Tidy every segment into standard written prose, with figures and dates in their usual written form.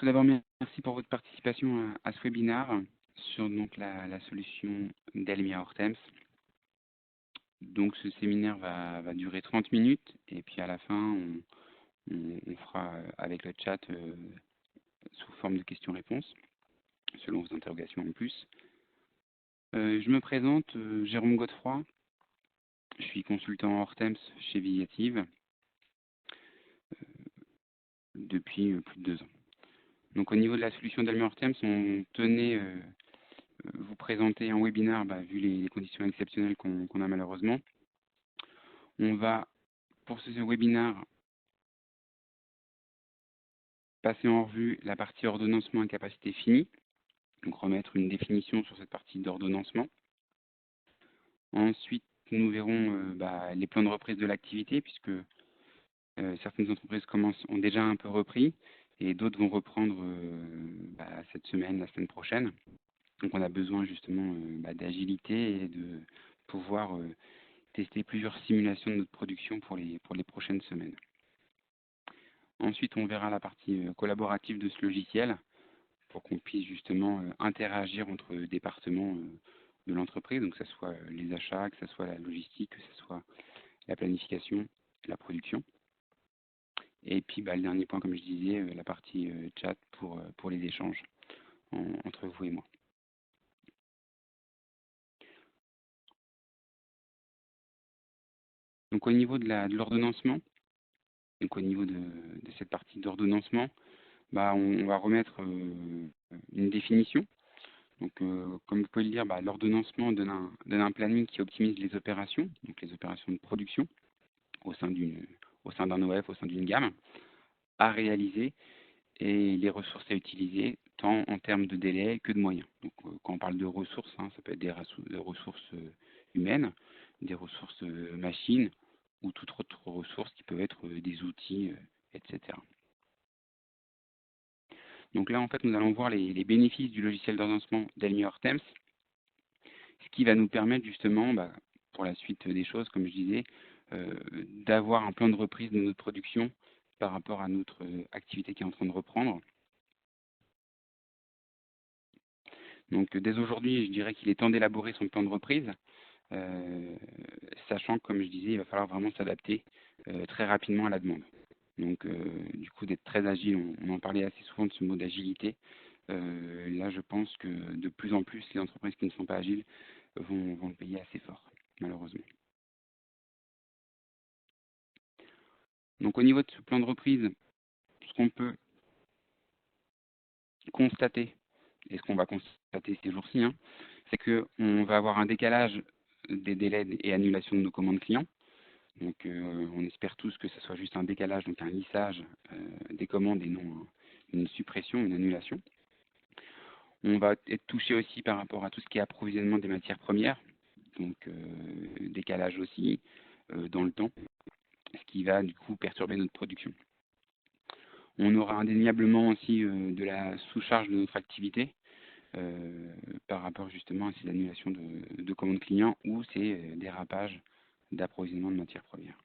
Tout d'abord, merci pour votre participation à ce webinaire sur donc, la solution d'Almia Hortense. Donc ce séminaire va durer 30 minutes et puis à la fin, on fera avec le chat sous forme de questions-réponses, selon vos interrogations en plus. Je me présente, Jérôme Godefroy, je suis consultant Hortense chez Viative depuis plus de 2 ans. Donc au niveau de la solution d'Almia Hortense, on tenait vous présenter un webinaire vu les conditions exceptionnelles qu'on a malheureusement. On va, pour ce webinaire, passer en revue la partie ordonnancement incapacité finie, donc remettre une définition sur cette partie d'ordonnancement. Ensuite, nous verrons les plans de reprise de l'activité, puisque certaines entreprises ont déjà un peu repris, et d'autres vont reprendre cette semaine, la semaine prochaine. Donc on a besoin justement d'agilité et de pouvoir tester plusieurs simulations de notre production pour les prochaines semaines. Ensuite, on verra la partie collaborative de ce logiciel pour qu'on puisse justement interagir entre départements de l'entreprise, donc que ce soit les achats, que ce soit la logistique, que ce soit la planification, la production. Et puis le dernier point, comme je disais, la partie chat pour les échanges entre vous et moi. Donc au niveau de l'ordonnancement, donc au niveau de cette partie d'ordonnancement, on va remettre une définition. Donc, comme vous pouvez le dire, l'ordonnancement donne un planning qui optimise les opérations, donc les opérations de production au sein d'un OF, au sein d'une gamme, à réaliser et les ressources à utiliser, tant en termes de délai que de moyens. Donc, quand on parle de ressources, ça peut être des ressources humaines, des ressources machines ou toute autre ressource qui peuvent être des outils, etc. Donc là, en fait, nous allons voir les bénéfices du logiciel d'ordonnancement d'Almia Hortense, ce qui va nous permettre justement, pour la suite des choses, comme je disais, d'avoir un plan de reprise de notre production par rapport à notre activité qui est en train de reprendre. Donc dès aujourd'hui, je dirais qu'il est temps d'élaborer son plan de reprise, sachant que, comme je disais, il va falloir vraiment s'adapter très rapidement à la demande. Donc du coup, d'être très agile, on en parlait assez souvent de ce mot d'agilité. Là, je pense que de plus en plus, les entreprises qui ne sont pas agiles vont le payer assez fort, malheureusement. Donc au niveau de ce plan de reprise, ce qu'on peut constater, et ce qu'on va constater ces jours-ci, c'est qu'on va avoir un décalage des délais et annulations de nos commandes clients. Donc on espère tous que ce soit juste un décalage, donc un lissage des commandes et non une suppression, une annulation. On va être touché aussi par rapport à tout ce qui est approvisionnement des matières premières, donc décalage aussi dans le temps, ce qui va du coup perturber notre production. On aura indéniablement aussi de la sous-charge de notre activité par rapport justement à ces annulations de commandes clients ou ces dérapages d'approvisionnement de matières premières.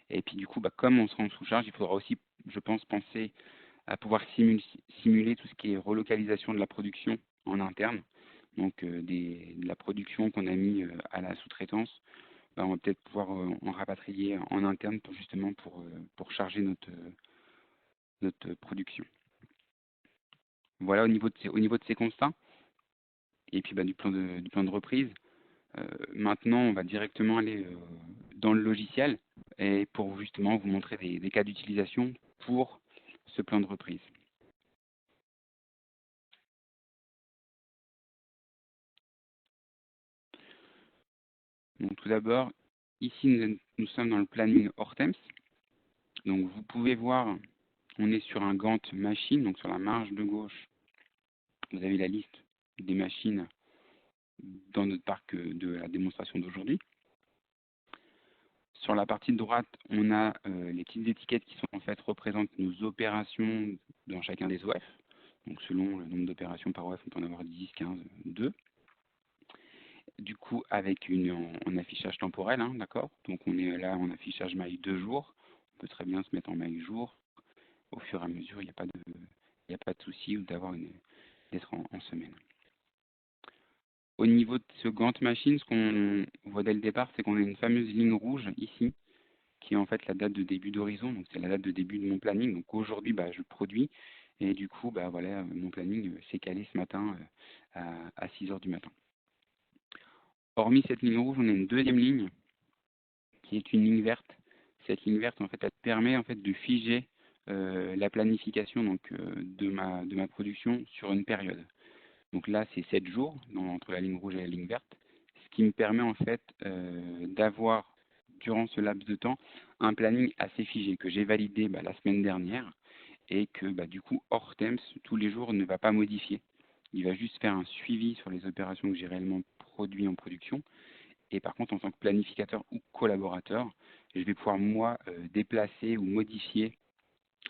Et puis du coup, comme on sera en sous-charge, il faudra aussi, je pense, penser à pouvoir simuler tout ce qui est relocalisation de la production en interne. Donc de la production qu'on a mis à la sous-traitance, on va peut-être pouvoir en rapatrier en interne pour charger notre production. Voilà au niveau de ces constats. Et puis du plan de reprise. Maintenant, on va directement aller dans le logiciel et pour justement vous montrer des cas d'utilisation pour ce plan de reprise. Donc tout d'abord, ici nous sommes dans le planning Hortense. Donc vous pouvez voir, on est sur un Gantt machine, donc sur la marge de gauche, vous avez la liste des machines dans notre parc de la démonstration d'aujourd'hui. Sur la partie de droite, on a les petites étiquettes qui sont en fait représentent nos opérations dans chacun des OF. Donc selon le nombre d'opérations par OF, on peut en avoir 10, 15, 2. Du coup, avec en affichage temporel, d'accord. Donc on est là en affichage maille 2 jours. On peut très bien se mettre en maille jour. Au fur et à mesure, il n'y a pas n'y a pas de souci d'être en semaine. Au niveau de ce Gantt Machine, ce qu'on voit dès le départ, c'est qu'on a une fameuse ligne rouge ici, qui est en fait la date de début d'horizon, donc c'est la date de début de mon planning. Donc aujourd'hui, je produis, et du coup, voilà, mon planning s'est calé ce matin à 6 heures du matin. Hormis cette ligne rouge, on a une deuxième ligne, qui est une ligne verte. Cette ligne verte, en fait, elle permet en fait de figer la planification de ma production sur une période. Donc là, c'est 7 jours entre la ligne rouge et la ligne verte, ce qui me permet en fait d'avoir, durant ce laps de temps, un planning assez figé que j'ai validé la semaine dernière et que du coup, Hortemps, tous les jours, ne va pas modifier. Il va juste faire un suivi sur les opérations que j'ai réellement produites en production. Et par contre, en tant que planificateur ou collaborateur, je vais pouvoir, moi, déplacer ou modifier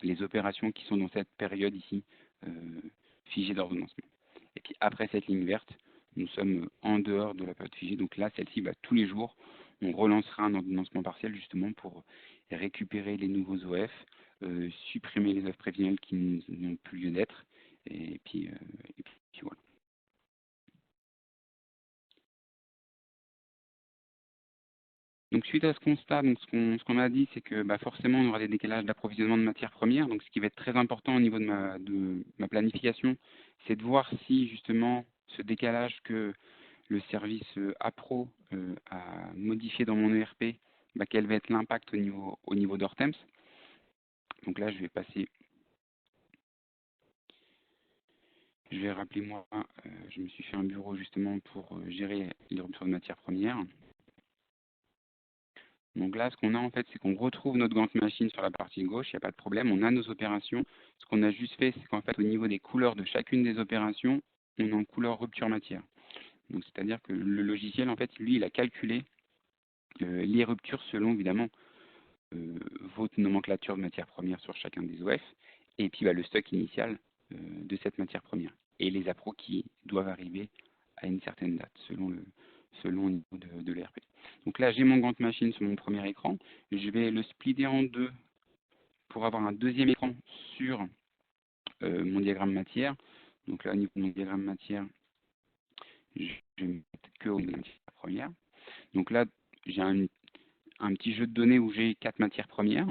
les opérations qui sont dans cette période ici, figée d'ordonnancement. Et puis après cette ligne verte, nous sommes en dehors de la période figée. Donc là, celle-ci, tous les jours, on relancera un ordonnancement partiel justement pour récupérer les nouveaux OF, supprimer les OF prévisionnels qui n'ont plus lieu d'être. Et puis voilà. Donc suite à ce constat, ce qu'on a dit, c'est que forcément on aura des décalages d'approvisionnement de matières premières. Donc ce qui va être très important au niveau de ma planification, c'est de voir si justement ce décalage que le service APRO a modifié dans mon ERP, quel va être l'impact au niveau d'Hortemps. Donc là, je vais rappeler moi, je me suis fait un bureau justement pour gérer les ruptures de matières premières. Donc là, ce qu'on a en fait, c'est qu'on retrouve notre Gantt Machine sur la partie gauche, il n'y a pas de problème, on a nos opérations. Ce qu'on a juste fait, c'est qu'en fait, au niveau des couleurs de chacune des opérations, on est en couleur rupture matière. Donc c'est-à-dire que le logiciel, en fait, lui, il a calculé les ruptures selon, évidemment, votre nomenclature de matière première sur chacun des OF, et puis le stock initial de cette matière première, et les appros qui doivent arriver à une certaine date, selon le niveau de l'ERP. Donc là, j'ai mon Gantt Machine sur mon premier écran. Je vais le splitter en deux pour avoir un deuxième écran sur mon diagramme matière. Donc là, au niveau de mon diagramme matière, je vais mettre que au niveau de la matière première. Donc là, j'ai un petit jeu de données où j'ai 4 matières premières.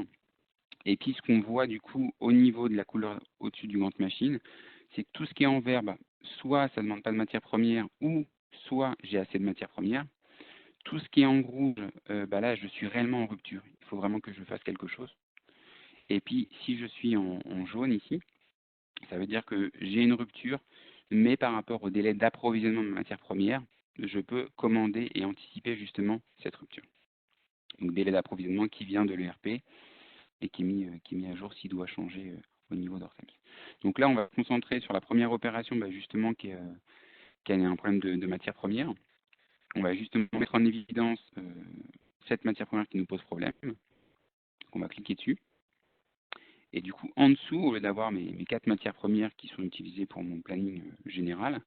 Et puis, ce qu'on voit du coup au niveau de la couleur au-dessus du Gantt Machine, c'est que tout ce qui est en vert, soit ça ne demande pas de matière première, ou soit j'ai assez de matière première. Tout ce qui est en rouge, là, je suis réellement en rupture. Il faut vraiment que je fasse quelque chose. Et puis, si je suis en jaune ici, ça veut dire que j'ai une rupture, mais par rapport au délai d'approvisionnement de matière première, je peux commander et anticiper justement cette rupture. Donc, délai d'approvisionnement qui vient de l'ERP et qui est mis à jour s'il doit changer au niveau d'Hortemps. Donc là, on va se concentrer sur la première opération, justement, qui a un problème de matière première. On va justement mettre en évidence cette matière première qui nous pose problème. On va cliquer dessus. Et du coup, en dessous, au lieu d'avoir mes 4 matières premières qui sont utilisées pour mon planning général,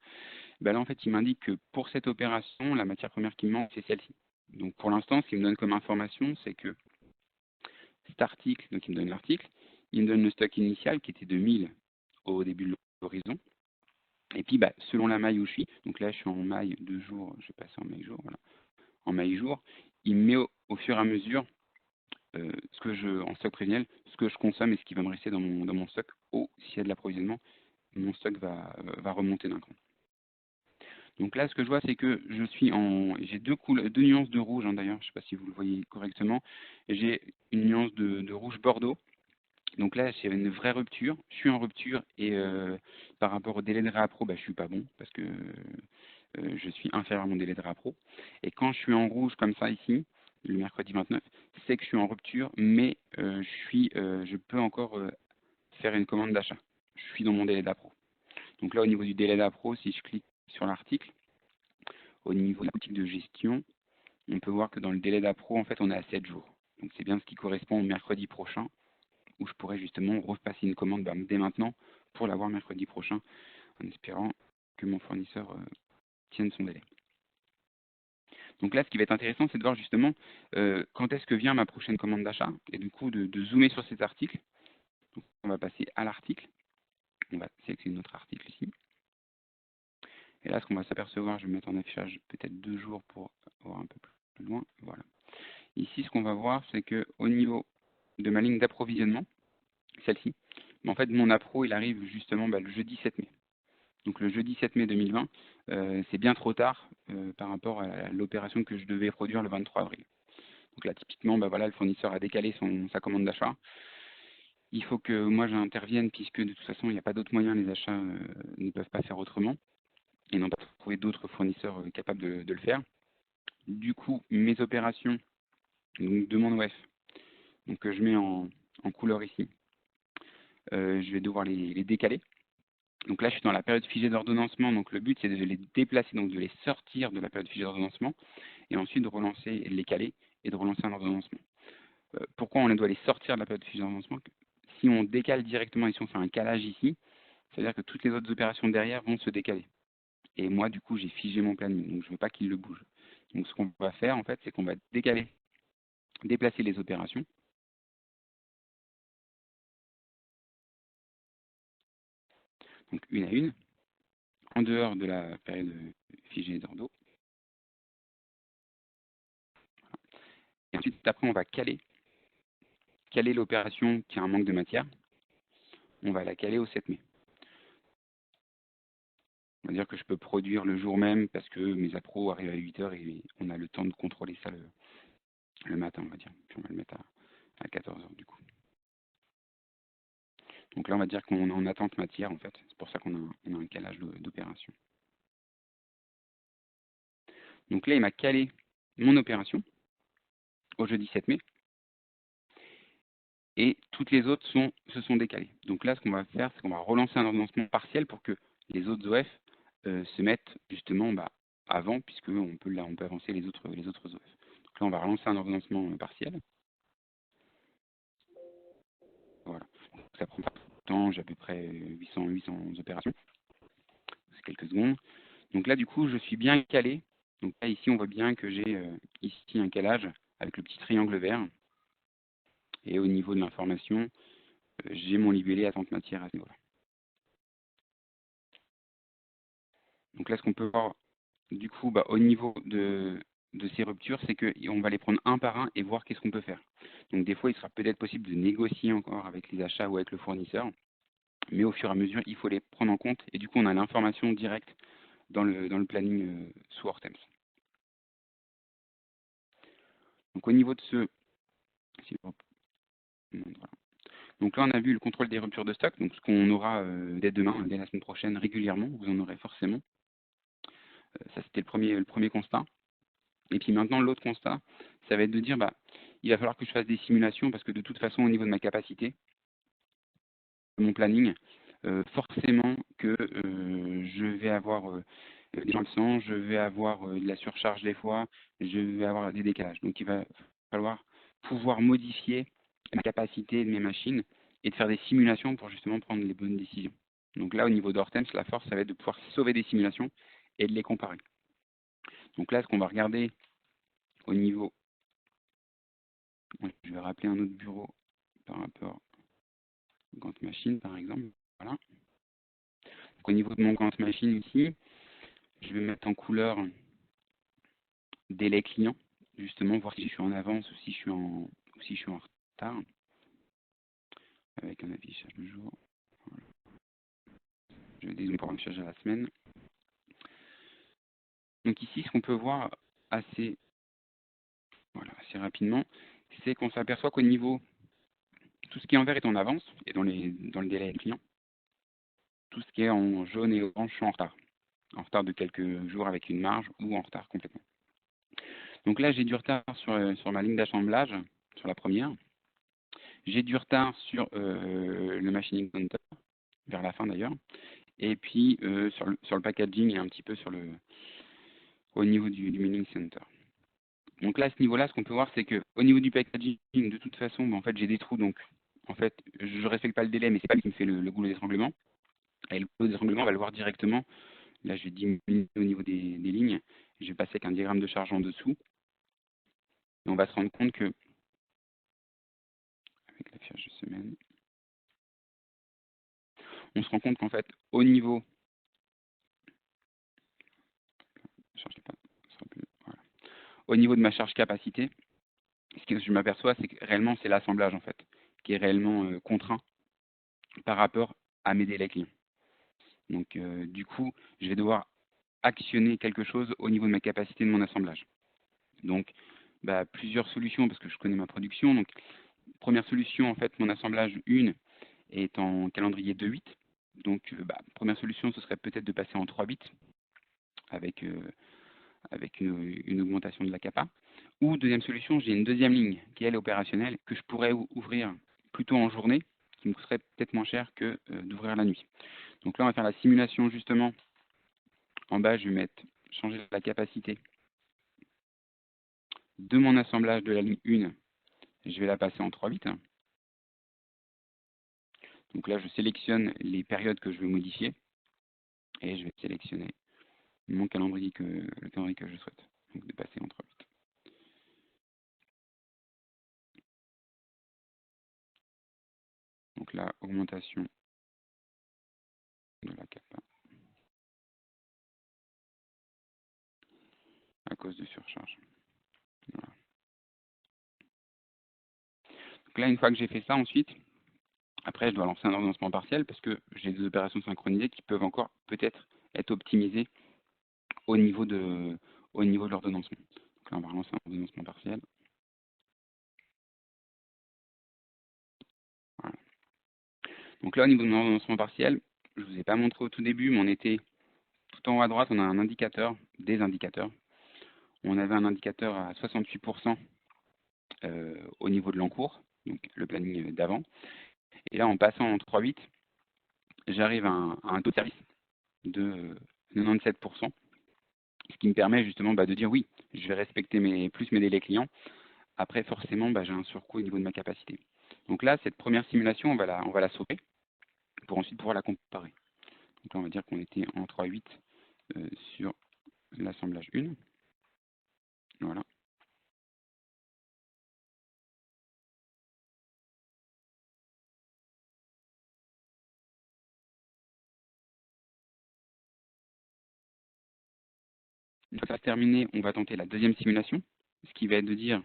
là, en fait, il m'indique que pour cette opération, la matière première qui me manque, c'est celle-ci. Donc pour l'instant, ce qu'il me donne comme information, c'est que cet article, donc il me donne l'article, il me donne le stock initial qui était de 1000 au début de l'horizon. Et puis, selon la maille où je suis, donc là, je suis en maille 2 jours, je vais passer en maille jour, voilà. En maille jour, il me met au fur et à mesure en stock prévisionnel, ce que je consomme et ce qui va me rester dans mon stock. S'il y a de l'approvisionnement, mon stock va remonter d'un cran. Donc là, ce que je vois, c'est que j'ai deux nuances de rouge, d'ailleurs, je ne sais pas si vous le voyez correctement. J'ai une nuance de rouge bordeaux. Donc là, c'est une vraie rupture. Je suis en rupture et par rapport au délai de réappro, je ne suis pas bon parce que je suis inférieur à mon délai de réappro. Et quand je suis en rouge comme ça ici, le mercredi 29, c'est que je suis en rupture, mais je peux encore faire une commande d'achat. Je suis dans mon délai d'appro. Donc là, au niveau du délai d'appro, si je clique sur l'article, au niveau de la boutique de gestion, on peut voir que dans le délai d'appro, en fait, on est à 7 jours. Donc c'est bien ce qui correspond au mercredi prochain, où je pourrais justement repasser une commande dès maintenant pour l'avoir mercredi prochain, en espérant que mon fournisseur tienne son délai. Donc là, ce qui va être intéressant, c'est de voir justement quand est-ce que vient ma prochaine commande d'achat, et du coup de zoomer sur cet article. Donc, on va passer à l'article. On va sélectionner notre article ici. Et là, ce qu'on va s'apercevoir, je vais mettre en affichage peut-être 2 jours pour voir un peu plus loin. Voilà. Ici, ce qu'on va voir, c'est qu'au niveau de ma ligne d'approvisionnement, celle-ci, en fait, mon appro, il arrive justement le jeudi 7 mai. Donc le jeudi 7 mai 2020, c'est bien trop tard par rapport à l'opération que je devais produire le 23 avril. Donc là, typiquement, voilà, le fournisseur a décalé sa commande d'achat. Il faut que moi j'intervienne puisque de toute façon, il n'y a pas d'autre moyen, les achats ne peuvent pas faire autrement et n'ont pas trouvé d'autres fournisseurs capables de le faire. Du coup, mes opérations, donc demande WEF, donc que je mets en couleur ici, je vais devoir les décaler. Donc là, je suis dans la période figée d'ordonnancement. Donc le but, c'est de les déplacer, donc de les sortir de la période figée d'ordonnancement, et ensuite de relancer, et de les caler, et de relancer un ordonnancement. Pourquoi on doit les sortir de la période figée d'ordonnancement? Si on décale directement, et si on fait un calage ici, ça veut dire que toutes les autres opérations derrière vont se décaler. Et moi, du coup, j'ai figé mon planning, donc je ne veux pas qu'il le bouge. Donc ce qu'on va faire, en fait, c'est qu'on va décaler, déplacer les opérations. Donc une à une, en dehors de la période figée d'ordo. Et ensuite, après, on va caler l'opération qui a un manque de matière. On va la caler au 7 mai. On va dire que je peux produire le jour même parce que mes appros arrivent à 8 heures et on a le temps de contrôler ça le matin, on va dire. Puis on va le mettre à 14 heures du coup. Donc là, on va dire qu'on est en attente matière en fait. C'est pour ça qu'on a un calage d'opération. Donc là, il m'a calé mon opération au jeudi 7 mai. Et toutes les autres se sont décalées. Donc là, ce qu'on va faire, c'est qu'on va relancer un ordonnancement partiel pour que les autres OF se mettent justement avant, puisque on peut avancer les autres OF. Donc là, on va relancer un ordonnancement partiel. Voilà. Ça prend pas trop de temps, j'ai à peu près 800 opérations. C'est quelques secondes. Donc là, du coup, je suis bien calé. Donc là, ici, on voit bien que j'ai ici un calage avec le petit triangle vert. Et au niveau de l'information, j'ai mon libellé attente matière à ce niveau-là. Donc là, ce qu'on peut voir du coup au niveau de ces ruptures, c'est qu'on va les prendre un par un et voir qu'est-ce qu'on peut faire. Donc des fois, il sera peut-être possible de négocier encore avec les achats ou avec le fournisseur, mais au fur et à mesure, il faut les prendre en compte et du coup, on a l'information directe dans le planning sous Hortems. Donc au niveau de ce... Donc là, on a vu le contrôle des ruptures de stock, donc ce qu'on aura dès demain, dès la semaine prochaine, régulièrement, vous en aurez forcément. Ça, c'était le premier constat. Et puis maintenant, l'autre constat, ça va être de dire, il va falloir que je fasse des simulations parce que de toute façon, au niveau de ma capacité, de mon planning, forcément que je vais avoir des gens absents, je vais avoir de la surcharge des fois, je vais avoir des décalages. Donc il va falloir pouvoir modifier la capacité de mes machines et de faire des simulations pour justement prendre les bonnes décisions. Donc là, au niveau d'Hortems, la force, ça va être de pouvoir sauver des simulations et de les comparer. Donc là, ce qu'on va regarder au niveau... Je vais rappeler un autre bureau par rapport au Gantt Machine, par exemple. Voilà. Donc, au niveau de mon Gantt Machine ici, je vais mettre en couleur délai client, justement, voir si je suis en avance ou si je suis en retard, avec un affichage de jour. Voilà. Je vais dézoomer pour un affichage à la semaine. Donc ici, ce qu'on peut voir assez rapidement, c'est qu'on s'aperçoit qu'au niveau, tout ce qui est en vert est en avance, et dans le délai client. Tout ce qui est en jaune et orange, je suis en retard. En retard de quelques jours avec une marge ou en retard complètement. Donc là, j'ai du retard sur ma ligne d'assemblage, sur la première. J'ai du retard sur le machining counter, vers la fin d'ailleurs. Et puis sur le packaging et un petit peu au niveau du milling center. Donc là, à ce niveau-là, ce qu'on peut voir, c'est qu'au niveau du packaging, de toute façon, en fait, j'ai des trous. Donc, en fait, je ne respecte pas le délai, mais c'est pas lui qui me fait le goulot d'étranglement. Et le goulot d'étranglement, on va le voir directement. Là, je vais diminuer au niveau des lignes. Je vais passer avec un diagramme de charge en dessous. Et on va se rendre compte que, avec l'affichage de semaine, on se rend compte qu'en fait, au niveau, voilà. Au niveau de ma charge capacité, ce que je m'aperçois, c'est que réellement, c'est l'assemblage en fait, qui est réellement contraint par rapport à mes délais clients. Donc, du coup, je vais devoir actionner quelque chose au niveau de ma capacité de mon assemblage. Donc, plusieurs solutions parce que je connais ma production. Donc, première solution, en fait, mon assemblage 1 est en calendrier 2/8. Donc, première solution, ce serait peut-être de passer en 3/8 avec, avec une augmentation de la capa. Ou deuxième solution, j'ai une deuxième ligne qui elle est opérationnelle que je pourrais ouvrir plutôt en journée, qui me coûterait peut-être moins cher que d'ouvrir la nuit. Donc là, on va faire la simulation justement. En bas, je vais mettre changer la capacité de mon assemblage de la ligne 1. Je vais la passer en 3/8. Donc là, je sélectionne les périodes que je veux modifier et je vais sélectionner le calendrier que je souhaite. Donc de passer en 3/8. Donc là, augmentation de la capa à cause de surcharge. Voilà. Donc là, une fois que j'ai fait ça, ensuite, après, je dois lancer un ordonnancement partiel parce que j'ai des opérations synchronisées qui peuvent encore peut-être être optimisées au niveau de, l'ordonnancement. Donc là, on va relancer un ordonnancement partiel. Voilà. Donc là, au niveau de mon ordonnancement partiel, je ne vous ai pas montré au tout début, mais on était tout en haut à droite, on a un indicateur, des indicateurs. On avait un indicateur à 68% au niveau de l'encours, donc le planning d'avant. Et là, en passant en 3/8, j'arrive à un taux de service de 97%, ce qui me permet justement de dire oui, je vais respecter plus mes délais clients. Après, forcément, j'ai un surcoût au niveau de ma capacité. Donc là, cette première simulation, on va la sauver pour ensuite pouvoir la comparer. Donc là, on va dire qu'on était en 3/8 sur l'assemblage 1. Voilà. Une fois que ça c'est terminé, on va tenter la deuxième simulation, ce qui va être de dire,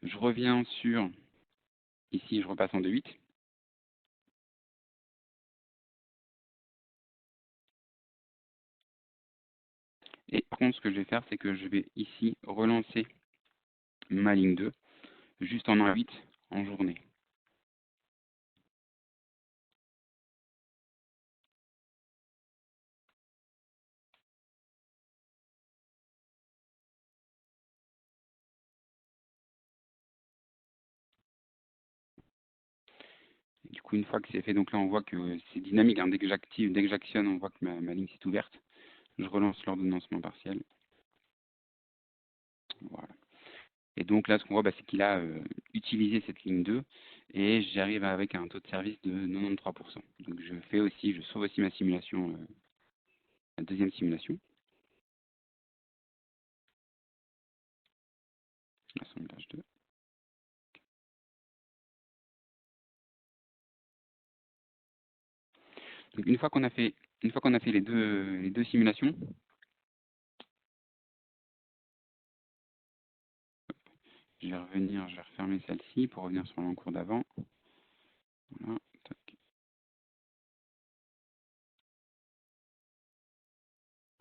je reviens sur, ici je repasse en 2/8. Et par contre, ce que je vais faire, c'est que je vais ici relancer ma ligne 2, juste en 1/8 en journée. Et du coup, une fois que c'est fait, donc là on voit que c'est dynamique, hein. Dès que j'active, dès que j'actionne, on voit que ma ligne s'est ouverte. Je relance l'ordonnancement partiel. Voilà. Et donc là, ce qu'on voit, c'est qu'il a utilisé cette ligne 2 et j'arrive avec un taux de service de 93%. Donc je sauve aussi ma simulation, la deuxième simulation. Assemblage 2. Donc une fois qu'on a fait les deux simulations, je vais refermer celle-ci pour revenir sur l'encours d'avant. Voilà. Tac.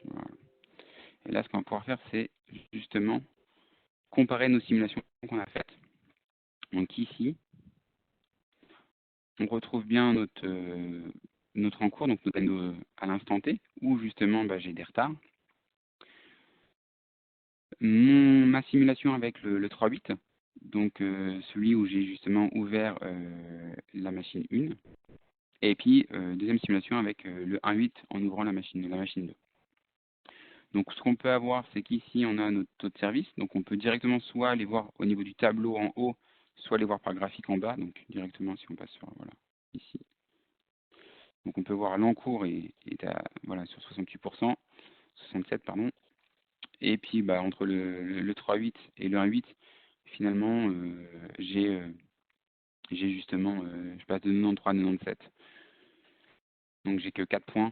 Voilà. Et là, ce qu'on va pouvoir faire, c'est justement comparer nos simulations qu'on a faites. Donc ici, on retrouve bien notre encours, donc à l'instant T, où justement j'ai des retards. Ma simulation avec le 3/8, donc celui où j'ai justement ouvert la machine 1, et puis deuxième simulation avec le 1/8 en ouvrant la machine 2. Donc ce qu'on peut avoir, c'est qu'ici on a notre taux de service, donc on peut directement soit les voir au niveau du tableau en haut, soit les voir par graphique en bas, donc directement si on passe sur, voilà, ici. Donc on peut voir l'encours est voilà, sur 68%, 67 pardon, et puis entre le 3/8 et le 1/8, finalement j'ai justement, je passe de 93 à 97. Donc j'ai que 4 points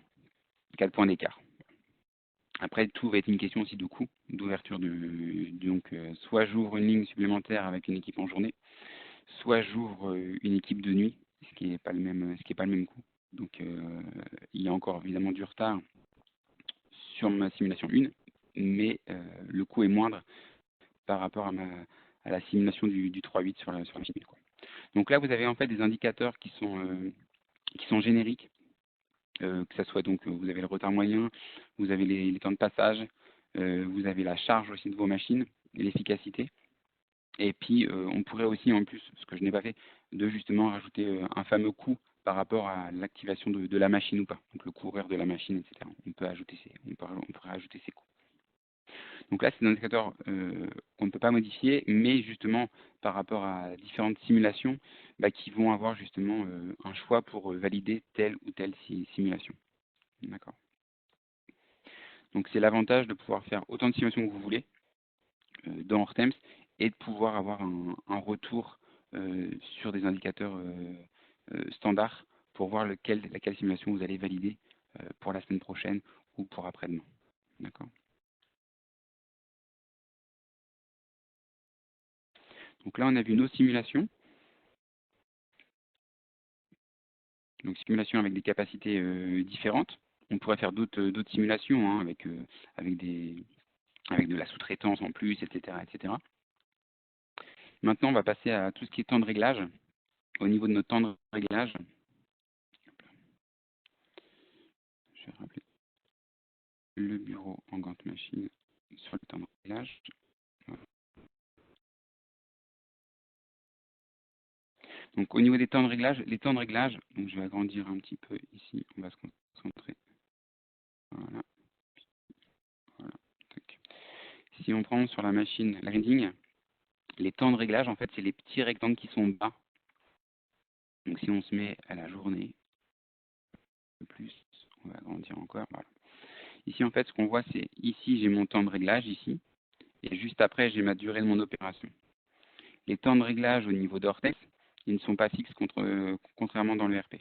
d'écart. Après, tout va être une question aussi de coût, d'ouverture donc soit j'ouvre une ligne supplémentaire avec une équipe en journée, soit j'ouvre une équipe de nuit, ce qui est pas le même coût. Donc il y a encore évidemment du retard sur ma simulation 1, mais le coût est moindre par rapport à la simulation du 3.8 sur la machine, quoi. Donc là, vous avez en fait des indicateurs qui sont génériques, que ça soit donc vous avez le retard moyen, vous avez les temps de passage, vous avez la charge aussi de vos machines, et l'efficacité. Et puis on pourrait aussi en plus, ce que je n'ai pas fait, de justement rajouter un fameux coût par rapport à l'activation de la machine ou pas. Donc le coût horaire de la machine, etc. On pourrait ajouter ces coûts. Donc là, c'est un indicateur qu'on ne peut pas modifier, mais justement par rapport à différentes simulations bah, qui vont avoir justement un choix pour valider telle ou telle simulation. D'accord. Donc c'est l'avantage de pouvoir faire autant de simulations que vous voulez dans Hortemps et de pouvoir avoir un retour sur des indicateurs standards pour voir laquelle simulation vous allez valider pour la semaine prochaine ou pour après-demain. D'accord. Donc là, on a vu nos simulations. Donc simulation avec des capacités différentes. On pourrait faire d'autres simulations hein, avec, avec de la sous-traitance en plus, etc., etc. Maintenant, on va passer à tout ce qui est temps de réglage. Au niveau de notre temps de réglage, je vais rappeler le bureau en Gantt Machine sur le temps de réglage. Donc au niveau des temps de réglage, les temps de réglage, donc je vais agrandir un petit peu ici, on va se concentrer. Voilà, voilà. Tac. Si on prend sur la machine la reading, les temps de réglage, en fait, c'est les petits rectangles qui sont bas. Donc si on se met à la journée, un peu plus, on va agrandir encore. Voilà. Ici, en fait, ce qu'on voit, c'est ici, j'ai mon temps de réglage, ici, et juste après, j'ai ma durée de mon opération. Les temps de réglage au niveau d'Ortex, ils ne sont pas fixes contrairement dans le RP.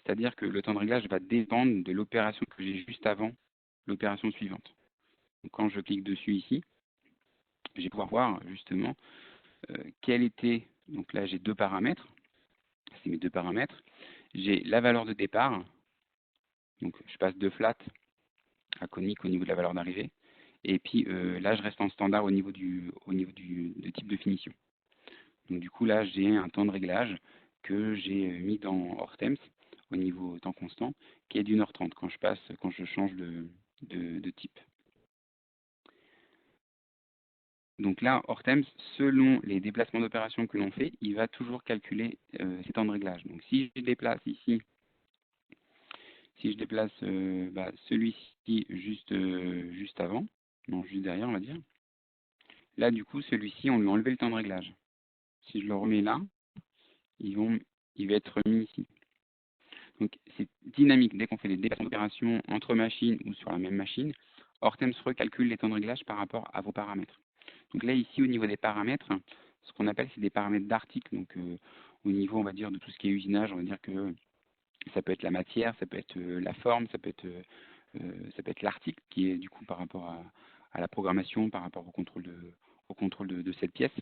C'est-à-dire que le temps de réglage va dépendre de l'opération que j'ai juste avant l'opération suivante. Donc, quand je clique dessus ici, je vais pouvoir voir justement quel était, donc là j'ai deux paramètres, c'est mes deux paramètres. J'ai la valeur de départ, donc je passe de flat à conique au niveau de la valeur d'arrivée, et puis là je reste en standard au niveau du type de finition. Donc du coup là j'ai un temps de réglage que j'ai mis dans Hortemps au niveau temps constant, qui est d'1h30 quand je change de type. Donc là, Hortemps, selon les déplacements d'opération que l'on fait, il va toujours calculer ces temps de réglage. Donc si je déplace ici, si je déplace celui-ci juste avant, non juste derrière on va dire, là du coup celui-ci on lui a enlevé le temps de réglage. Si je le remets là, il va être mis ici. Donc c'est dynamique. Dès qu'on fait des déplacements d'opération entre machines ou sur la même machine, Hortemps recalcule les temps de réglage par rapport à vos paramètres. Donc là, ici, au niveau des paramètres, ce qu'on appelle, c'est des paramètres d'article. Donc au niveau, on va dire, de tout ce qui est usinage, on va dire que ça peut être la matière, ça peut être la forme, ça peut être l'article qui est du coup par rapport à la programmation, par rapport au contrôle de cette pièce.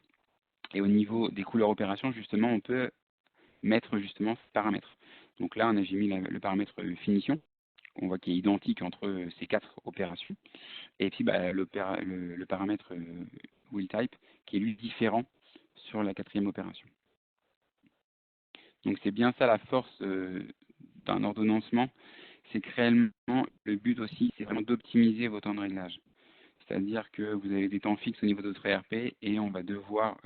Et au niveau des couleurs opérations, justement, on peut mettre justement ces paramètres. Donc là, j'ai mis le paramètre finition, on voit qu'il est identique entre ces quatre opérations. Et puis bah, le paramètre wheel type qui est lui différent sur la quatrième opération. Donc c'est bien ça la force d'un ordonnancement, c'est que réellement le but aussi c'est vraiment d'optimiser vos temps de réglage. C'est-à-dire que vous avez des temps fixes au niveau de votre ERP et on va devoir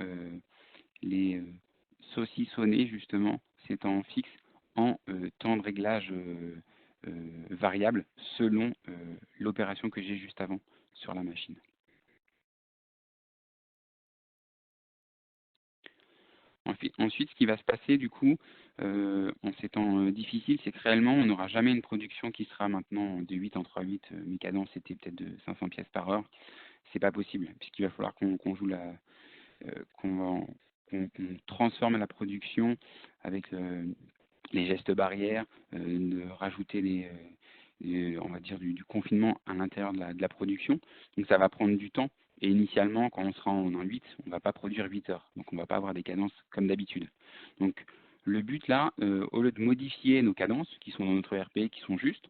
les saucissonner justement ces temps fixes en temps de réglage variable selon l'opération que j'ai juste avant sur la machine. Ensuite, ce qui va se passer du coup en ces temps difficiles, c'est que réellement on n'aura jamais une production qui sera maintenant de 8 en 3/8. Mes cadences c'était peut-être de 500 pièces par heure. C'est pas possible puisqu'il va falloir qu'on joue qu'on transforme la production avec les gestes barrières, de rajouter on va dire du confinement à l'intérieur de la production. Donc ça va prendre du temps. Et initialement, quand on sera en 1.8, on ne va pas produire 8 heures. Donc on ne va pas avoir des cadences comme d'habitude. Donc le but là, au lieu de modifier nos cadences, qui sont dans notre ERP, qui sont justes,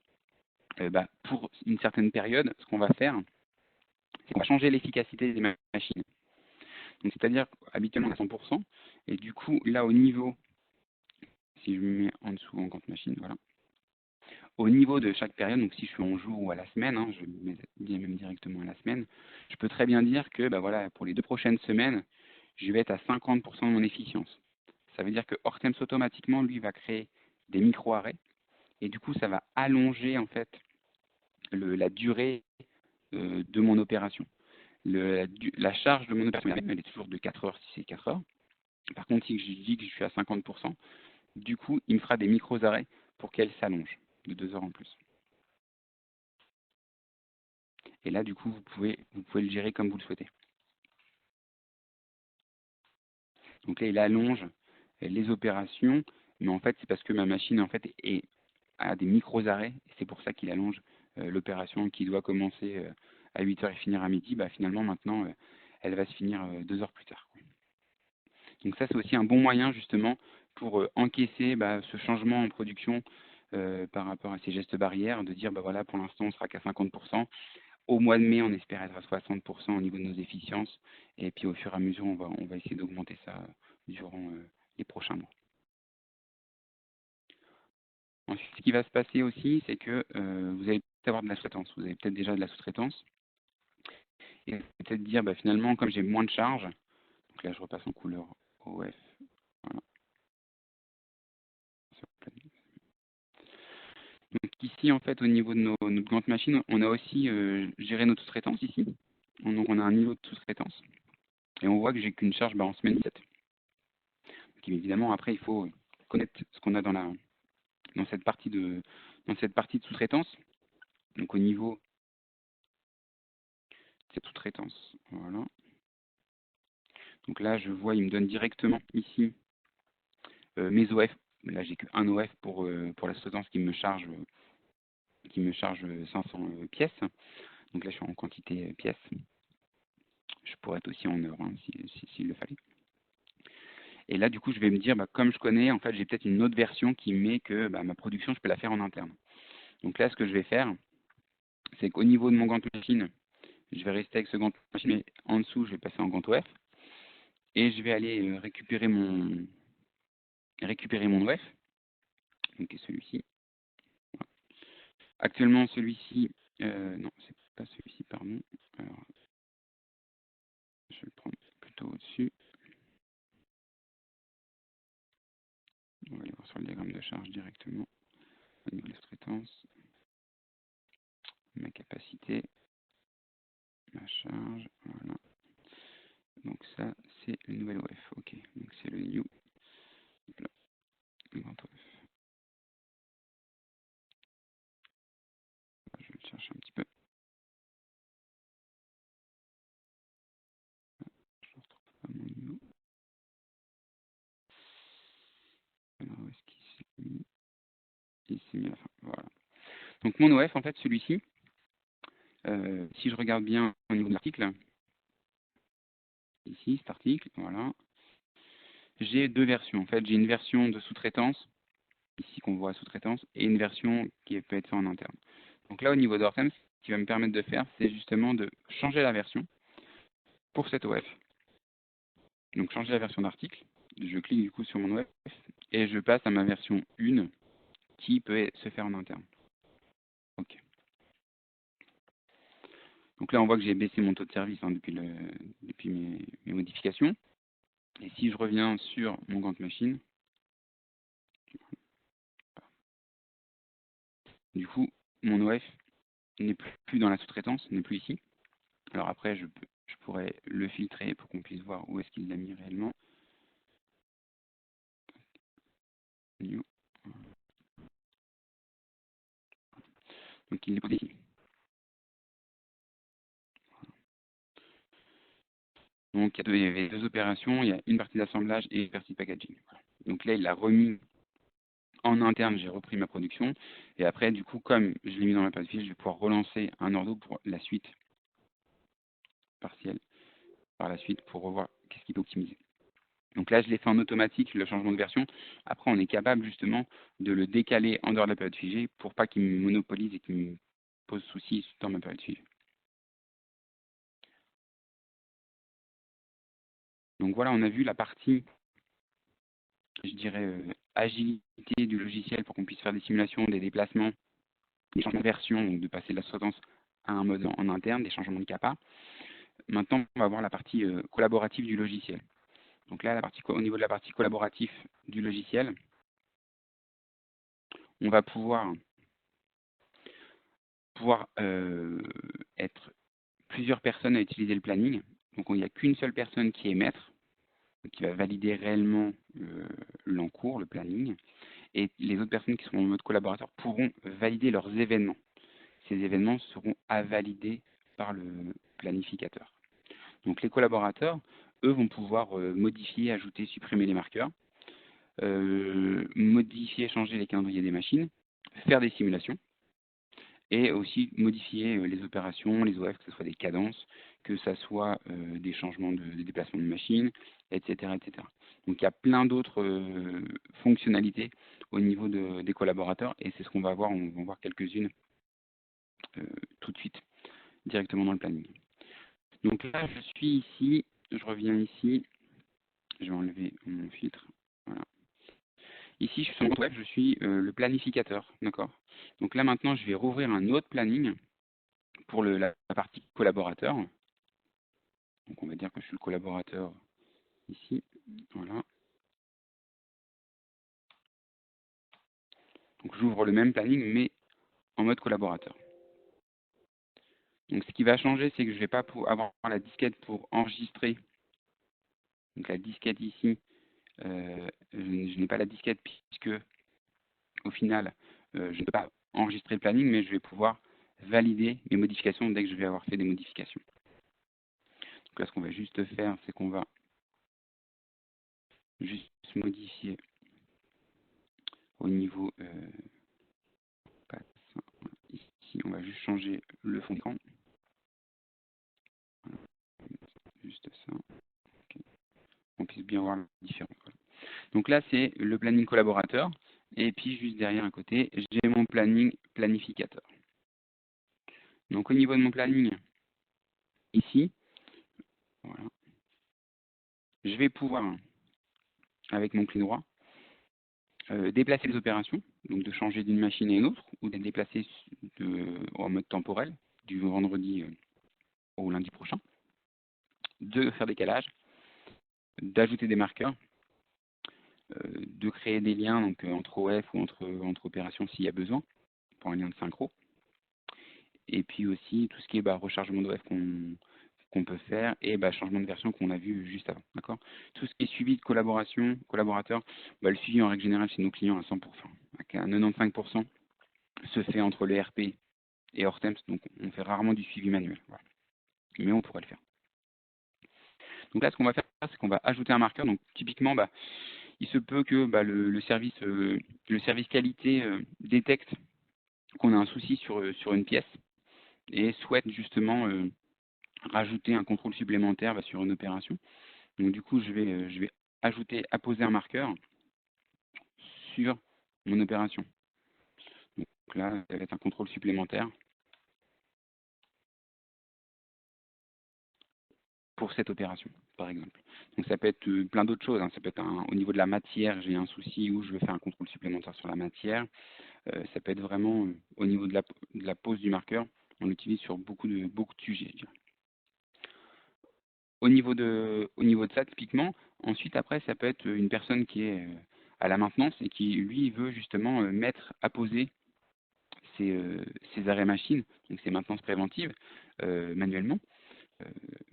pour une certaine période, ce qu'on va faire, c'est qu'on va changer l'efficacité des machines. Donc c'est-à-dire habituellement à 100%. Et du coup, là au niveau, si je me mets en dessous en compte machine, voilà. Au niveau de chaque période, donc si je suis en jour ou à la semaine, hein, je mets même directement à la semaine, je peux très bien dire que voilà, pour les 2 prochaines semaines, je vais être à 50% de mon efficience. Ça veut dire que Hortemps automatiquement, lui, va créer des micro-arrêts et du coup, ça va allonger en fait la durée de mon opération. La charge de mon opération, elle est toujours de 4 heures si c'est 4 heures. Par contre, si je dis que je suis à 50%, du coup, il me fera des micros-arrêts pour qu'elle s'allonge de 2 heures en plus. Et là, du coup, vous pouvez le gérer comme vous le souhaitez. Donc là, il allonge les opérations, mais en fait, c'est parce que ma machine en fait a des micros-arrêts, et c'est pour ça qu'il allonge l'opération qui doit commencer à 8 heures et finir à midi. Finalement, maintenant, elle va se finir 2 heures plus tard. Donc ça, c'est aussi un bon moyen, justement, pour encaisser ce changement en production par rapport à ces gestes barrières, de dire, voilà, pour l'instant, on sera qu'à 50%. Au mois de mai, on espère être à 60% au niveau de nos efficiences. Et puis au fur et à mesure, on va essayer d'augmenter ça durant les prochains mois. Ensuite, ce qui va se passer aussi, c'est que vous allez peut-être avoir de la sous-traitance. Vous avez peut-être déjà de la sous-traitance. Et peut-être dire, finalement, comme j'ai moins de charges, donc là je repasse en couleur OF. Voilà. Donc ici, en fait, au niveau de notre grande machine, on a aussi géré notre sous-traitance ici. Donc on a un niveau de sous-traitance. Et on voit que j'ai qu'une charge en semaine 7. Donc évidemment, après, il faut connaître ce qu'on a dans cette partie de sous-traitance. Donc au niveau de cette sous-traitance, voilà. Donc là, je vois, il me donne directement ici mes OF. Là, j'ai qu'un OF pour la sous-traitance qui me charge 500 pièces. Donc là, je suis en quantité pièces. Je pourrais être aussi en heures, hein, s'il le fallait. Et là, du coup, je vais me dire, comme je connais, en fait, j'ai peut-être une autre version qui met que ma production, je peux la faire en interne. Donc là, ce que je vais faire, c'est qu'au niveau de mon gant machine, je vais rester avec ce gant machine, mais en dessous, je vais passer en gant OF. Et je vais aller récupérer mon OF, donc celui-ci. Voilà. Actuellement, celui-ci, non, c'est pas celui-ci, pardon. Alors, je vais le prendre plutôt au-dessus. On va aller voir sur le diagramme de charge directement. Au niveau de la sous-traitance, ma capacité, ma charge, voilà. Donc ça, c'est le nouvel OF, ok. Donc c'est le new, voilà, le grand OF. Je vais le chercher un petit peu. Je ne retrouve pas mon new. Alors où est-ce qu'il s'est mis? Il s'est mis à la fin, voilà. Donc mon OF, en fait, celui-ci, si je regarde bien au niveau de l'article, ici, cet article, voilà, j'ai deux versions. En fait, j'ai une version de sous-traitance, ici qu'on voit sous-traitance, et une version qui peut être faite en interne. Donc là, au niveau d'Hortemps, ce qui va me permettre de faire, c'est justement de changer la version pour cet OF. Donc changer la version d'article, je clique du coup sur mon OF, et je passe à ma version 1 qui peut se faire en interne. Ok. Donc là, on voit que j'ai baissé mon taux de service depuis mes modifications. Et si je reviens sur mon Gantt machine, du coup, mon OF n'est plus dans la sous-traitance, n'est plus ici. Alors après, je pourrais le filtrer pour qu'on puisse voir où est-ce qu'il l'a mis réellement. New. Donc il est posé ici. Donc il y avait deux opérations, il y a une partie d'assemblage et une partie de packaging. Voilà. Donc là, il l'a remis en interne, j'ai repris ma production. Et après, du coup, comme je l'ai mis dans ma période de fiche, je vais pouvoir relancer un ordo pour la suite partielle, par la suite, pour revoir qu'est-ce qu'il peut optimiser. Donc là, je l'ai fait en automatique, le changement de version. Après, on est capable justement de le décaler en dehors de la période figée pour pas qu'il me monopolise et qu'il me pose souci dans ma période figée. Donc voilà, on a vu la partie, je dirais, agilité du logiciel pour qu'on puisse faire des simulations, des déplacements, des changements de version, donc de passer de la sous-traitance à un mode en interne, des changements de CAPA. Maintenant, on va voir la partie collaborative du logiciel. Donc là, au niveau de la partie collaborative du logiciel, on va pouvoir être plusieurs personnes à utiliser le planning. Donc il n'y a qu'une seule personne qui est maître, qui va valider réellement l'encours, le planning, et les autres personnes qui seront en mode collaborateur pourront valider leurs événements. Ces événements seront à valider par le planificateur. Donc les collaborateurs, eux, vont pouvoir modifier, ajouter, supprimer les marqueurs, modifier, changer les calendriers des machines, faire des simulations, et aussi modifier les opérations, les OF, que ce soit des cadences, que ce soit des changements de déplacement de machine, etc., etc. Donc il y a plein d'autres fonctionnalités au niveau des collaborateurs, et c'est ce qu'on va voir, on va voir quelques-unes tout de suite, directement dans le planning. Donc là, je suis ici, je reviens ici, je vais enlever mon filtre, voilà. Ici, je suis sur mon web, je suis le planificateur, d'accord. Donc là, maintenant, je vais rouvrir un autre planning pour la partie collaborateur. Donc on va dire que je suis le collaborateur ici, voilà. Donc j'ouvre le même planning, mais en mode collaborateur. Donc ce qui va changer, c'est que je ne vais pas avoir la disquette pour enregistrer. Donc la disquette ici, je n'ai pas la disquette puisque au final, je ne peux pas enregistrer le planning, mais je vais pouvoir valider mes modifications dès que je vais avoir fait des modifications. Donc là, ce qu'on va juste faire, c'est qu'on va juste modifier au niveau ici, on va juste changer le fond d'écran. Voilà, juste ça, okay. On puisse bien voir la différence. Voilà. Donc là, c'est le planning collaborateur. Et puis, juste derrière à côté, j'ai mon planning planificateur. Donc au niveau de mon planning, ici, voilà, je vais pouvoir, avec mon clic droit, déplacer les opérations, donc de changer d'une machine à une autre, ou de les déplacer en mode temporel, du vendredi au lundi prochain, de faire des calages, d'ajouter des marqueurs, de créer des liens donc, entre OF ou entre opérations s'il y a besoin, pour un lien de synchro. Et puis aussi tout ce qui est rechargement d'OF qu'on peut faire et changement de version qu'on a vu juste avant. D'accord. Tout ce qui est suivi de collaborateurs, le suivi en règle générale chez nos clients à 100%. À 95% se fait entre les RP et Hortemps, donc on fait rarement du suivi manuel. Voilà. Mais on pourrait le faire. Donc là, ce qu'on va faire, c'est qu'on va ajouter un marqueur. Donc typiquement, il se peut que le service qualité détecte qu'on a un souci sur une pièce et souhaite justement rajouter un contrôle supplémentaire sur une opération. Donc du coup, je vais apposer un marqueur sur mon opération. Donc là, ça va être un contrôle supplémentaire pour cette opération, par exemple. Donc ça peut être plein d'autres choses. Hein. Ça peut être au niveau de la matière, j'ai un souci où je veux faire un contrôle supplémentaire sur la matière. Ça peut être vraiment au niveau de la pose du marqueur. On l'utilise sur beaucoup de sujets, je dirais. Au niveau de ça, typiquement, ensuite, après, ça peut être une personne qui est à la maintenance et qui, lui, veut justement apposer ses arrêts machines, donc ses maintenances préventives, manuellement.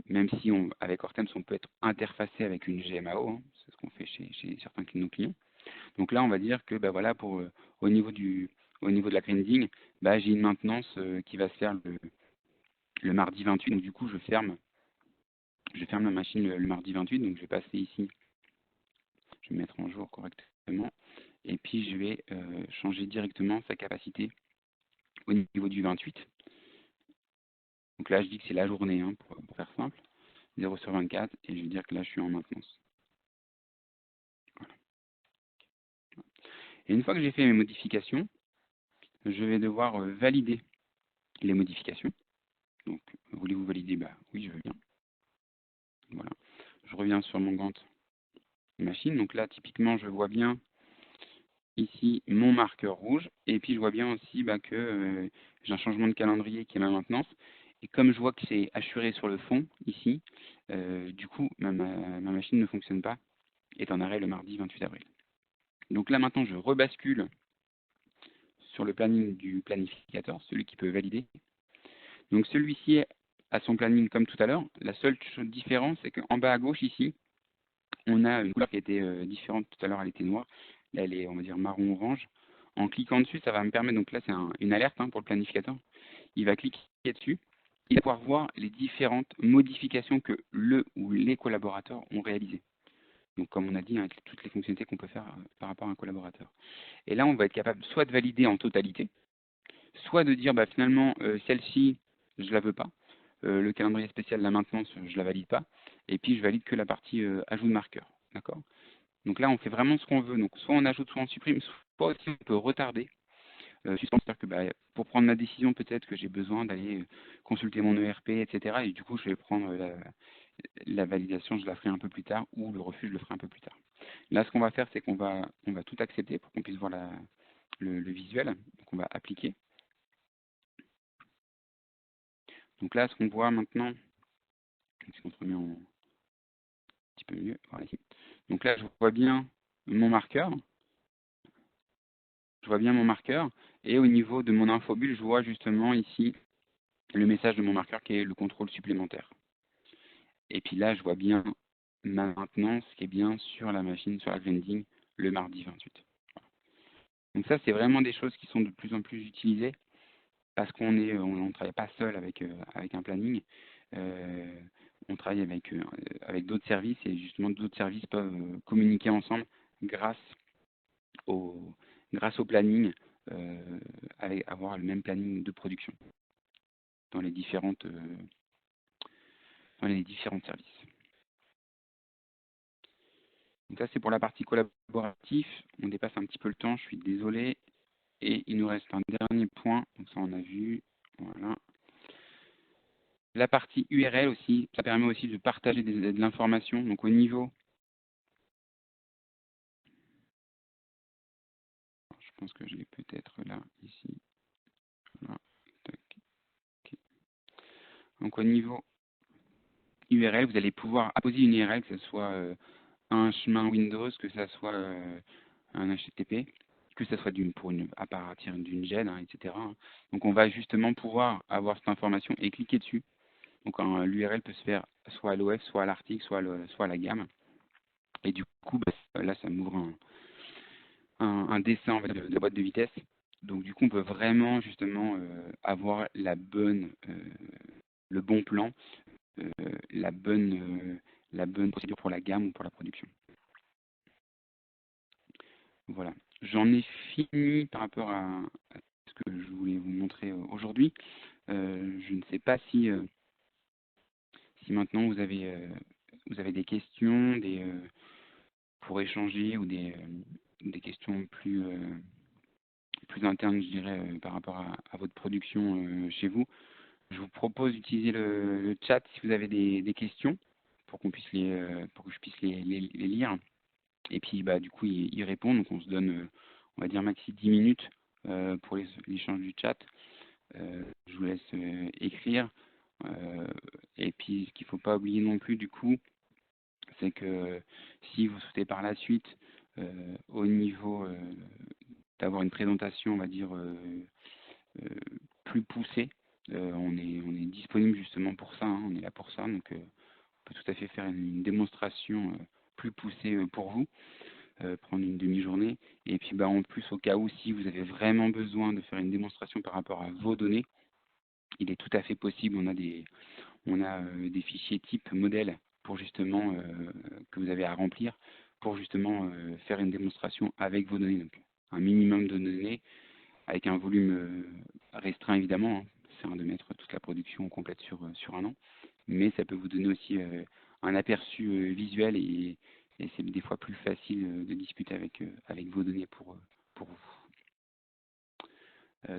Même si avec Hortemps, on peut être interfacé avec une GMAO, hein, c'est ce qu'on fait chez certains de nos clients. Donc là, on va dire que voilà, au niveau de la grinding, j'ai une maintenance qui va se faire le mardi 28, donc du coup, je ferme la machine le mardi 28, donc je vais passer ici, je vais mettre en jour correctement, et puis je vais changer directement sa capacité au niveau du 28. Donc là, je dis que c'est la journée, hein, pour faire simple, 0/24, et je vais dire que là, je suis en maintenance. Voilà. Et une fois que j'ai fait mes modifications, je vais devoir valider les modifications. Donc, voulez-vous valider? Bah oui, je veux bien. Voilà. Je reviens sur mon Gantt machine. Donc là, typiquement, je vois bien ici mon marqueur rouge. Et puis, je vois bien aussi bah, que j'ai un changement de calendrier qui est ma maintenance. Et comme je vois que c'est assuré sur le fond, ici, du coup, ma machine ne fonctionne pas, est en arrêt le mardi 28 avril. Donc là, maintenant, je rebascule sur le planning du planificateur, celui qui peut valider. Donc celui-ci a son planning comme tout à l'heure. La seule différence, c'est qu'en bas à gauche, ici, on a une couleur qui était différente. Tout à l'heure, elle était noire. Là, elle est, on va dire, marron-orange. En cliquant dessus, ça va me permettre, donc là, c'est une alerte hein, pour le planificateur. Il va cliquer dessus. Il va pouvoir voir les différentes modifications que le ou les collaborateurs ont réalisées. Donc, comme on a dit, hein, toutes les fonctionnalités qu'on peut faire par rapport à un collaborateur. Et là, on va être capable soit de valider en totalité, soit de dire, bah, finalement, celle-ci, je ne la veux pas. Le calendrier spécial, la maintenance, je ne la valide pas. Et puis, je valide que la partie ajout de marqueur. D'accord? Donc là, on fait vraiment ce qu'on veut. Donc, soit on ajoute, soit on supprime, soit aussi on peut retarder. Suspendre, c'est-à-dire que bah, pour prendre ma décision, peut-être que j'ai besoin d'aller consulter mon ERP, etc. Et du coup, je vais prendre la validation, je la ferai un peu plus tard, ou le refus, je le ferai un peu plus tard. Là, ce qu'on va faire, c'est qu'on va tout accepter pour qu'on puisse voir le visuel. Donc, on va appliquer. Donc là, ce qu'on voit maintenant, si on se remet un petit peu mieux, voilà ici. Donc là, je vois bien mon marqueur. Je vois bien mon marqueur. Et au niveau de mon infobulle, je vois justement ici le message de mon marqueur qui est le contrôle supplémentaire. Et puis là, je vois bien ma maintenance qui est bien sur la machine, sur la vending, le mardi 28. Donc ça, c'est vraiment des choses qui sont de plus en plus utilisées parce qu'on ne travaille pas seul avec un planning. On travaille avec d'autres services et justement d'autres services peuvent communiquer ensemble grâce au, grâce au planning, avec avoir le même planning de production dans les dans les différents services. Donc ça, c'est pour la partie collaborative. On dépasse un petit peu le temps, je suis désolé. Et il nous reste un dernier point. Donc ça, on a vu. Voilà. La partie URL aussi, ça permet aussi de partager de l'information. Donc au niveau, je pense que je l'ai peut-être là, ici. Voilà. Tac. Ok. Donc au niveau URL, vous allez pouvoir apposer une URL, que ce soit un chemin Windows, que ce soit un HTTP, que ce soit à partir d'une GED, hein, etc. Donc on va justement pouvoir avoir cette information et cliquer dessus. Donc l'URL peut se faire soit à l'OF, soit à l'article, soit à la gamme. Et du coup, bah, là, ça m'ouvre un dessin en fait, de la boîte de vitesse. Donc du coup, on peut vraiment justement avoir le bon plan, euh, la bonne procédure pour la gamme ou pour la production. Voilà. J'en ai fini par rapport à ce que je voulais vous montrer aujourd'hui. Je ne sais pas si maintenant vous avez des questions pour échanger ou des questions plus internes, je dirais, par rapport à votre production chez vous. Je vous propose d'utiliser le chat si vous avez des questions pour pour que je puisse les lire. Et puis bah du coup y répondre. Donc on se donne on va dire maxi 10 minutes pour l'échange du chat. Je vous laisse écrire. Euh, et puis ce qu'il ne faut pas oublier non plus du coup, c'est que si vous souhaitez par la suite au niveau d'avoir une présentation, on va dire euh, plus poussée, on est disponible justement pour ça, hein, on est là pour ça, donc on peut tout à fait faire une démonstration plus poussée pour vous. Prendre une demi-journée. Et puis bah, en plus, au cas où, si vous avez vraiment besoin de faire une démonstration par rapport à vos données, il est tout à fait possible. On a des fichiers type modèle pour justement que vous avez à remplir pour justement faire une démonstration avec vos données. Donc, un minimum de données avec un volume restreint évidemment. Hein. C'est de mettre toute la production complète sur un an. Mais ça peut vous donner aussi un aperçu visuel et c'est des fois plus facile de discuter avec vos données pour vous.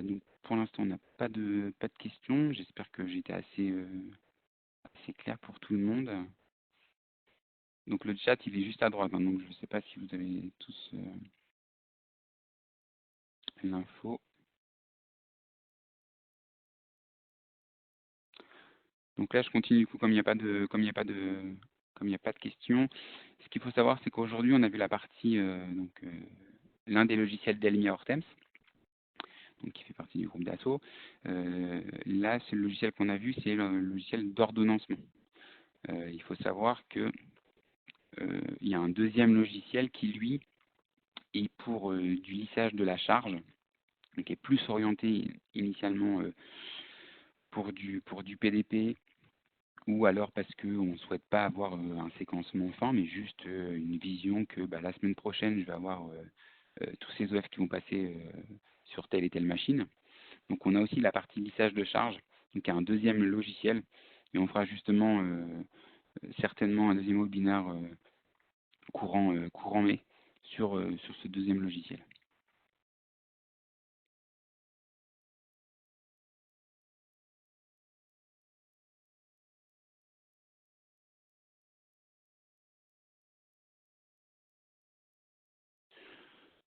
Donc pour l'instant, on n'a pas de questions. J'espère que j'ai été assez clair pour tout le monde. Donc le chat, il est juste à droite. Hein, donc je ne sais pas si vous avez tous l'info. Donc là, je continue du coup, comme il n'y a pas de, comme il n'y a pas de questions. Ce qu'il faut savoir, c'est qu'aujourd'hui, on a vu la partie, l'un des logiciels d'Elmia Hortems, donc qui fait partie du groupe Dassault. Là, c'est le logiciel qu'on a vu, c'est le logiciel d'ordonnancement. Il faut savoir que il y a un deuxième logiciel qui, lui, est pour du lissage de la charge, donc est plus orienté initialement pour du PDP, ou alors parce qu'on ne souhaite pas avoir un séquencement fin, mais juste une vision que la semaine prochaine, je vais avoir tous ces OF qui vont passer sur telle et telle machine. Donc on a aussi la partie lissage de charge, donc un deuxième logiciel, et on fera justement certainement un deuxième webinaire courant mai sur ce deuxième logiciel.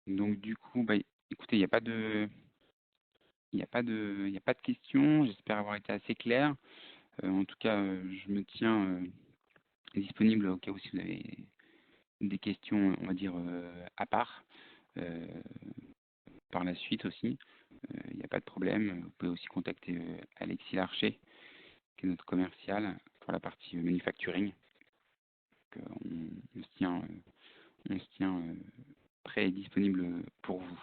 Donc du coup, écoutez, il n'y a pas de questions. J'espère avoir été assez clair. En tout cas, je me tiens disponible au cas où si vous avez des questions, on va dire, à part. euh, par la suite aussi, il n'y a pas de problème. Vous pouvez aussi contacter Alexis Larcher, qui est notre commercial pour la partie manufacturing. Donc, on se tient prêt et disponible pour vous.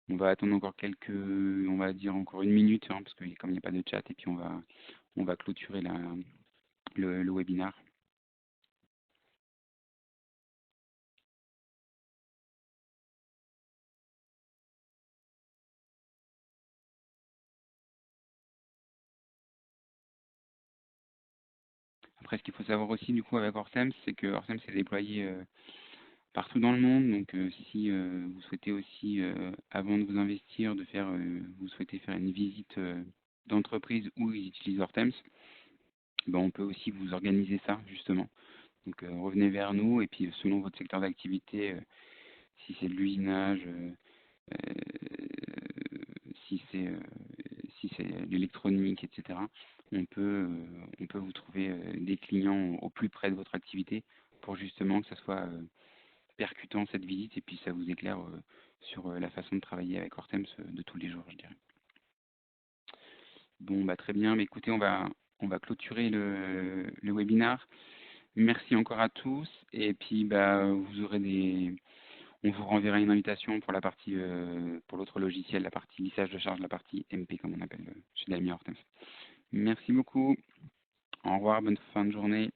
On va attendre encore on va dire encore une minute, hein, parce que comme il n'y a pas de chat, et puis on va clôturer le webinaire. Après, ce qu'il faut savoir aussi, du coup, avec Horsems, c'est que Horsems est déployé partout dans le monde. Donc, si vous souhaitez aussi, avant de vous investir, vous souhaitez faire une visite d'entreprise où ils utilisent Horsems, on peut aussi vous organiser ça, justement. Donc, revenez vers nous et puis, selon votre secteur d'activité, si c'est de l'usinage, euh, si c'est de l'électronique, etc., on peut vous trouver des clients au plus près de votre activité pour justement que ça soit percutant cette visite et puis ça vous éclaire sur la façon de travailler avec Hortems de tous les jours, je dirais. Bon, très bien. Mais écoutez, on va clôturer le webinaire. Merci encore à tous. Et puis, on vous renverra une invitation pour pour l'autre logiciel, la partie lissage de charge, la partie MP, comme on appelle chez Dalmia Hortems. Merci beaucoup. Au revoir. Bonne fin de journée.